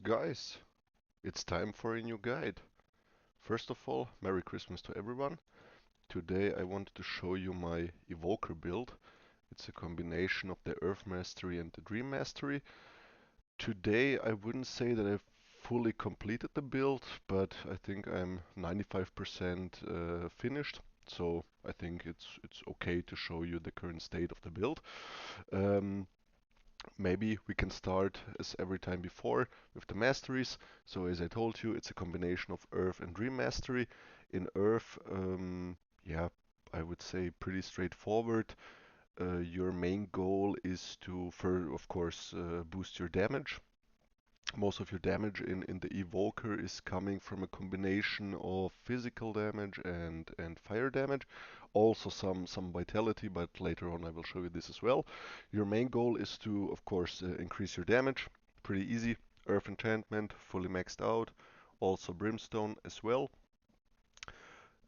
Guys, it's time for a new guide. First of all, Merry Christmas to everyone. Today I wanted to show you my Evoker build. It's a combination of the Earth Mastery and the Dream Mastery. Today I wouldn't say that I've fully completed the build, but I think I'm 95% finished. So I think it's okay to show you the current state of the build. Um, Maybe we can start as every time before with the masteries. So as I told you, it's a combination of Earth and Dream Mastery. In Earth, yeah, I would say pretty straightforward. Your main goal is to, of course, boost your damage. Most of your damage in the Evoker is coming from a combination of physical damage and fire damage. Also some vitality, but later on I will show you this as well. Your main goal is to, of course, increase your damage. Pretty easy. Earth Enchantment, fully maxed out. Also Brimstone as well.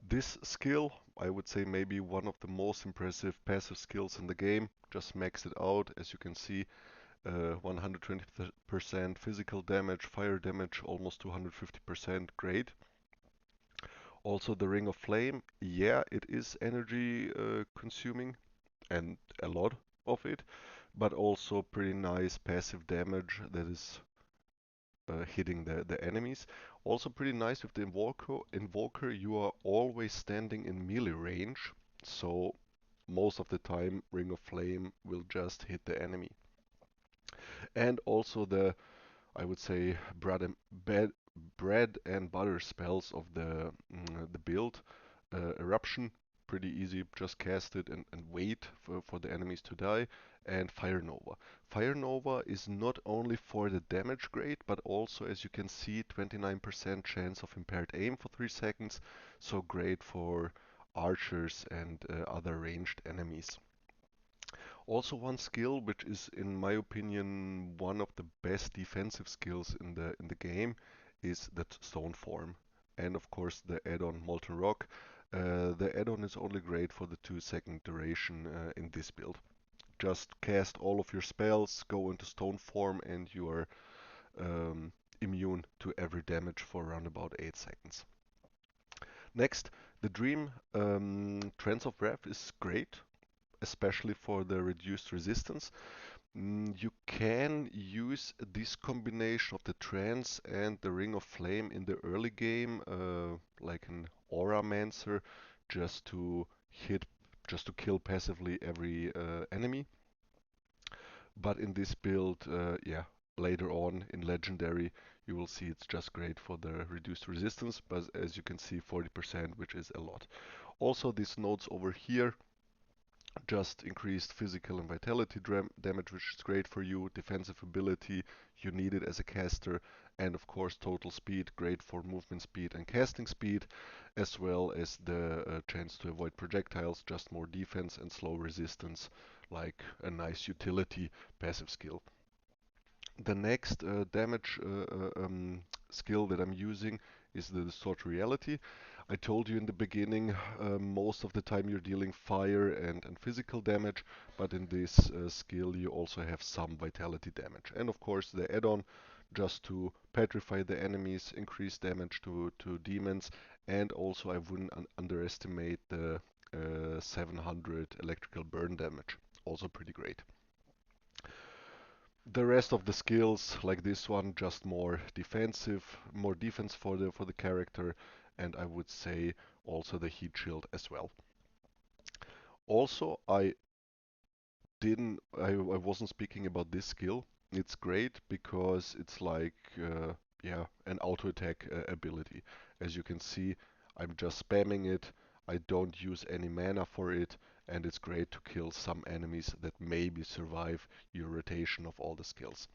This skill, I would say maybe one of the most impressive passive skills in the game. Just max it out, as you can see. 120% physical damage, fire damage almost 250%, great. Also the Ring of Flame, yeah, it is energy consuming and a lot of it, but also pretty nice passive damage that is hitting the enemies. Also pretty nice with the Invoker, you are always standing in melee range, so most of the time Ring of Flame will just hit the enemy. And also I would say bread and butter spells of the build. Eruption, pretty easy, just cast it and wait for the enemies to die. And Fire Nova. Fire Nova is not only for the damage grade, but also, as you can see, 29% chance of impaired aim for 3 seconds, so great for archers and other ranged enemies. Also one skill which is in my opinion one of the best defensive skills in the game is that stone form. And of course the add-on Molten Rock. The add-on is only great for the 2-second duration in this build. Just cast all of your spells, go into stone form, and you are immune to every damage for around about 8 seconds. Next, the Dream Trance of Wrath is great, especially for the reduced resistance. You can use this combination of the trance and the Ring of Flame in the early game, like an Aura Mancer, just to hit, just to kill passively every enemy. But in this build, yeah, later on in Legendary, you will see it's just great for the reduced resistance, but as you can see, 40%, which is a lot. Also, these nodes over here just increased physical and vitality damage, which is great for you. Defensive ability, you need it as a caster. And of course, total speed, great for movement speed and casting speed, as well as the chance to avoid projectiles, just more defense and slow resistance, like a nice utility passive skill. The next damage skill that I'm using is the Distort Reality. I told you in the beginning, most of the time you're dealing fire and physical damage, but in this skill you also have some vitality damage. And of course the add-on just to petrify the enemies, increase damage to demons, and also I wouldn't underestimate the 700 electrical burn damage. Also pretty great. The rest of the skills, like this one, just more defensive, more defense for the character, and I would say also the heat shield as well. Also, I wasn't speaking about this skill. It's great because it's like, yeah, an auto attack ability. As you can see, I'm just spamming it. I don't use any mana for it, and it's great to kill some enemies that maybe survive your rotation of all the skills.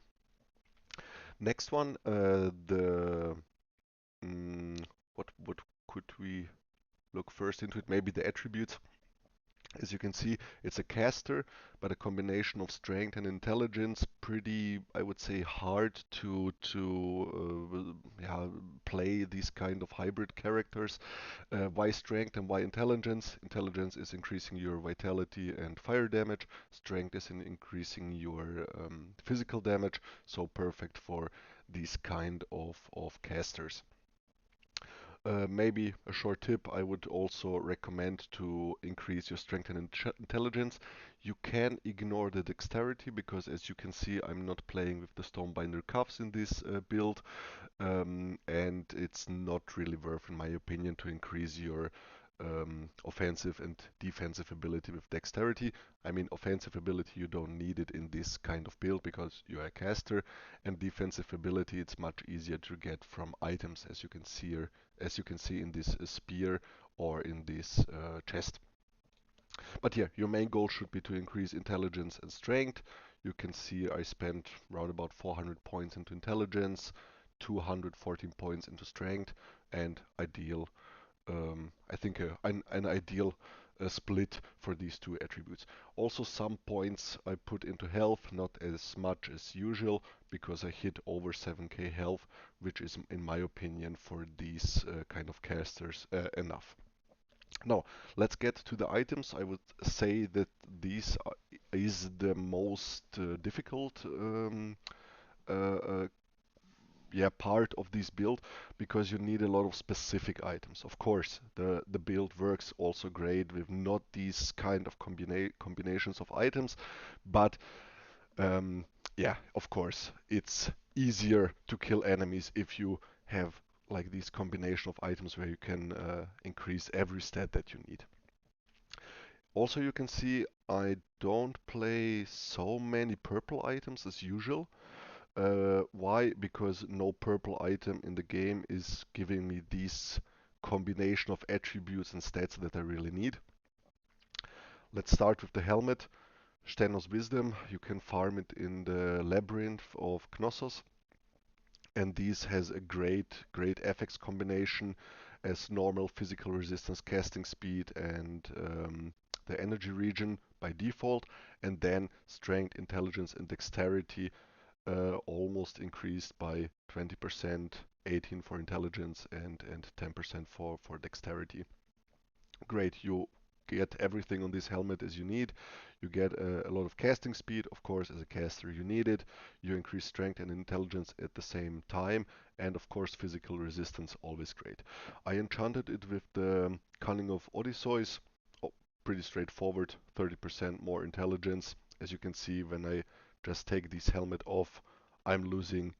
Next one, the what could we look first into it? Maybe the attributes. As you can see, it's a caster, but a combination of strength and intelligence. Pretty, I would say, hard to yeah, play these kind of hybrid characters. Why strength and why intelligence? Intelligence is increasing your vitality and fire damage. Strength is in increasing your physical damage. So perfect for these kind of casters. Maybe a short tip, I would also recommend to increase your strength and intelligence. You can ignore the dexterity because as you can see, I'm not playing with the Stonebinder cuffs in this build, and it's not really worth, in my opinion, to increase your offensive and defensive ability with dexterity. I mean, offensive ability, you don't need it in this kind of build because you're a caster, and defensive ability, it's much easier to get from items, as you can see here, as you can see in this spear or in this chest. But yeah, your main goal should be to increase intelligence and strength. You can see I spent around about 400 points into intelligence, 214 points into strength, and ideal I think an ideal split for these two attributes. Also some points I put into health, not as much as usual, because I hit over 7k health, which is in my opinion for these kind of casters enough. Now, let's get to the items. I would say that these is the most difficult uh, uh, yeah, part of this build because you need a lot of specific items. Of course, the build works also great with not these kind of combinations of items, but um, yeah, of course, it's easier to kill enemies if you have like this combination of items where you can increase every stat that you need. Also, you can see I don't play so many purple items as usual. Why? Because no purple item in the game is giving me this combination of attributes and stats that I really need. Let's start with the helmet. Stenos Wisdom, you can farm it in the Labyrinth of Knossos, and this has a great FX combination as normal physical resistance, casting speed, and the energy regen by default, and then strength, intelligence, and dexterity almost increased by 20%, 18 for intelligence and 10% for dexterity. Great, you get everything on this helmet as you need. You get a lot of casting speed, of course, as a caster you need it. You increase strength and intelligence at the same time, and of course physical resistance, always great. I enchanted it with the Cunning of Odysseus. Oh, pretty straightforward, 30% more intelligence. As you can see, when I just take this helmet off, I'm losing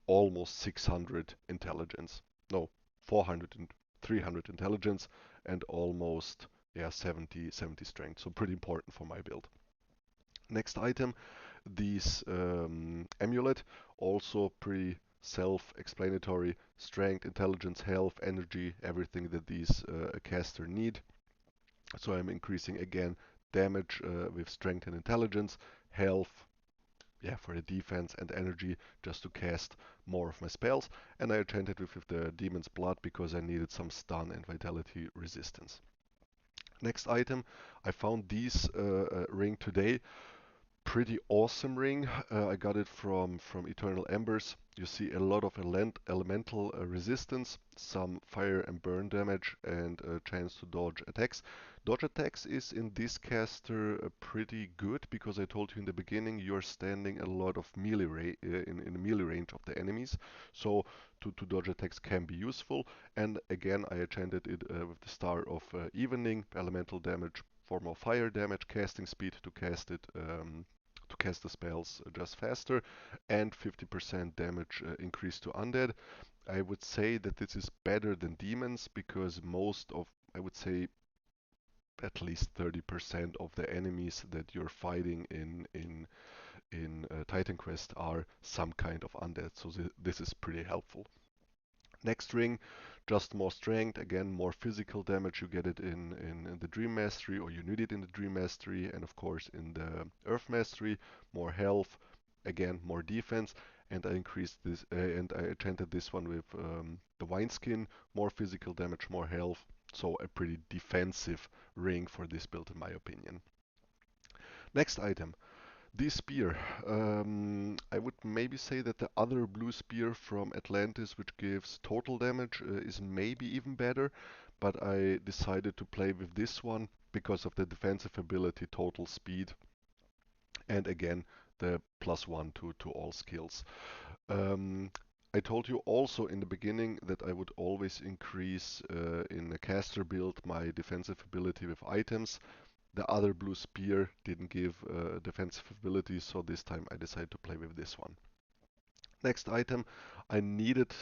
almost 600 intelligence. No, 400 and 300 intelligence and almost, yeah, 70 strength. So pretty important for my build. Next item, this amulet, also pretty self-explanatory. Strength, intelligence, health, energy, everything that these caster need. So I'm increasing again damage with strength and intelligence, health, yeah, for the defense, and energy just to cast more of my spells. And I enchanted with the Demon's Blood because I needed some stun and vitality resistance. Next item, I found this ring today. Pretty awesome ring. I got it from Eternal Embers. You see a lot of elemental resistance, some fire and burn damage, and a chance to dodge attacks. Dodge attacks is in this caster pretty good because I told you in the beginning you're standing a lot of melee in the melee range of the enemies. So to dodge attacks can be useful. And again, I enchanted it with the Star of Evening, elemental damage for more fire damage, casting speed to cast it to cast the spells just faster, and 50% damage increase to undead. I would say that this is better than demons because most of, I would say, at least 30% of the enemies that you're fighting in Titan Quest are some kind of undead. So this is pretty helpful. Next ring, just more strength, again more physical damage. You get it in the Dream Mastery, or you need it in the Dream Mastery, and of course in the Earth Mastery. More health, again more defense, and I increased this and I enchanted this one with the Wineskin, more physical damage, more health. So a pretty defensive ring for this build in my opinion. Next item, this spear. I would maybe say that the other blue spear from Atlantis, which gives total damage, is maybe even better, but I decided to play with this one because of the defensive ability, total speed, and again the +1 to all skills. Um, I told you also in the beginning that I would always increase in a caster build my defensive ability with items. The other blue spear didn't give defensive ability, so this time I decided to play with this one. Next item, I needed,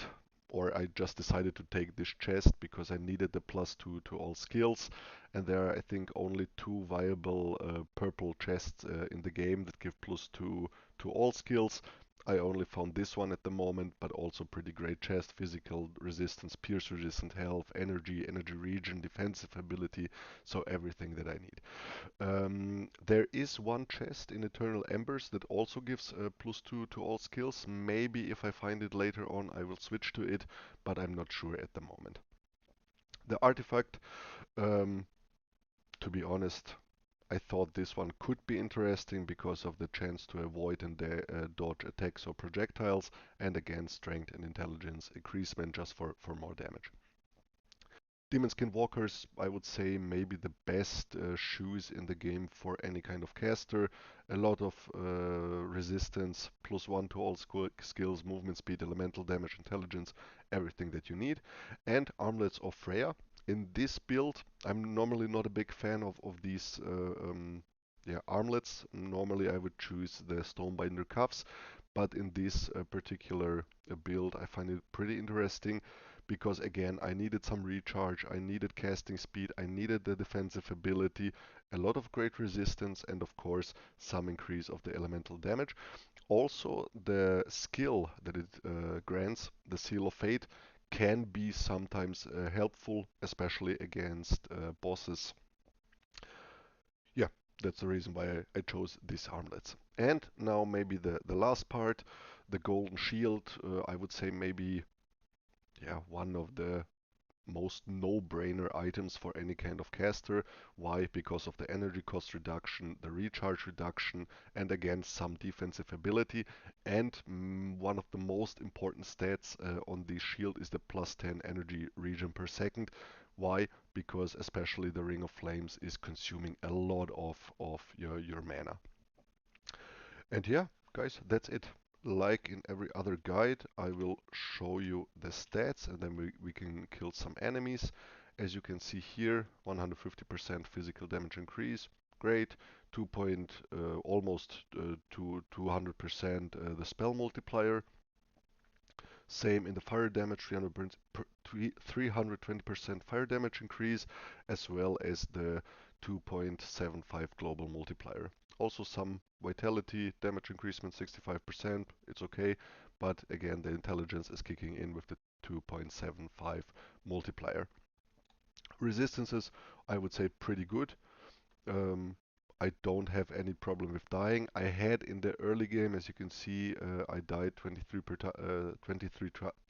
or I just decided to take this chest because I needed the +2 to all skills, and there are I think only two viable purple chests in the game that give +2 to all skills. I only found this one at the moment, but also pretty great chest: physical resistance, pierce resistant health, energy, energy regen, defensive ability, so everything that I need. There is one chest in Eternal Embers that also gives +2 to all skills. Maybe if I find it later on, I will switch to it, but I'm not sure at the moment. The artifact, um, to be honest, I thought this one could be interesting because of the chance to avoid and dodge attacks or projectiles, and again, strength and intelligence increasement just for more damage. Demon Skin Walkers, I would say, maybe the best shoes in the game for any kind of caster. A lot of resistance, +1 to all skills, movement speed, elemental damage, intelligence, everything that you need. And Armlets of Freya. In this build, I'm normally not a big fan of these armlets. Normally I would choose the Stonebinder cuffs, but in this particular build I find it pretty interesting because again, I needed some recharge, I needed casting speed, I needed the defensive ability, a lot of great resistance, and of course some increase of the elemental damage. Also, the skill that it grants, the Seal of Fate, can be sometimes helpful, especially against bosses. Yeah, that's the reason why I chose these armlets. And now maybe the last part, the golden shield. I would say maybe, yeah, one of the most no-brainer items for any kind of caster. Why? Because of the energy cost reduction, the recharge reduction, and again some defensive ability. And one of the most important stats on the shield is the +10 energy regen per second. Why? Because especially the Ring of Flames is consuming a lot of your mana. And yeah, guys, that's it. Like in every other guide, I will show you the stats and then we can kill some enemies. As you can see here, 150% physical damage increase, great. 2 point, almost to 200% the spell multiplier. Same in the fire damage, 320% fire damage increase, as well as the 2.75 global multiplier. Also some vitality damage increasement, 65%, it's okay, but again the intelligence is kicking in with the 2.75 multiplier. Resistances, I would say pretty good. Um, I don't have any problem with dying. I had in the early game, as you can see, I died 23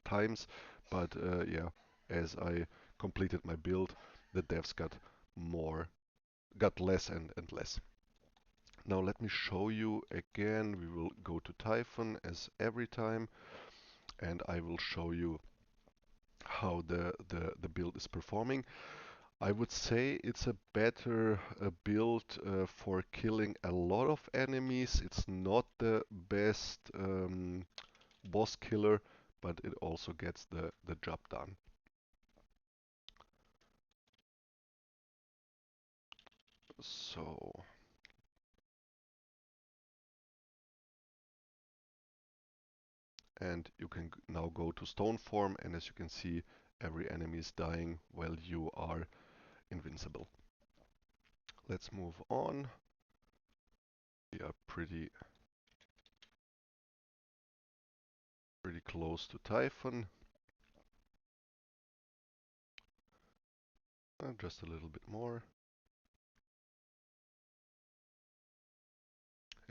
times, but yeah, as I completed my build, the deaths got less and less. Now let me show you again. We will go to Typhon as every time, and I will show you how the build is performing. I would say it's a better build for killing a lot of enemies. It's not the best boss killer, but it also gets the job done. So, and you can now go to stone form, and as you can see, every enemy is dying while you are invincible. Let's move on. We are pretty close to Typhon. Just a little bit more.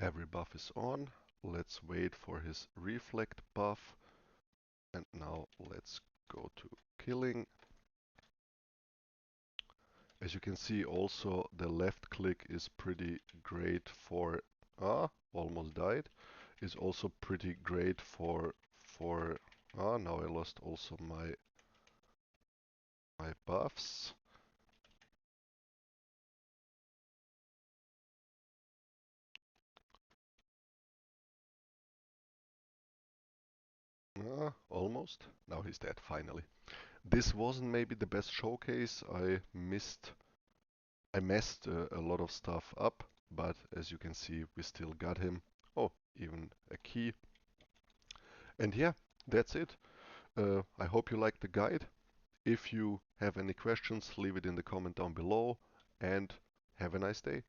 Every buff is on. Let's wait for his reflect buff. And now let's go to killing. As you can see also the left click is pretty great for almost died. Is also pretty great for now I lost also my buffs. almost. Now he's dead, finally. This wasn't maybe the best showcase. I messed a lot of stuff up, but as you can see, we still got him. Oh, even a key. And yeah, that's it. I hope you liked the guide. If you have any questions, leave it in the comment down below, and have a nice day.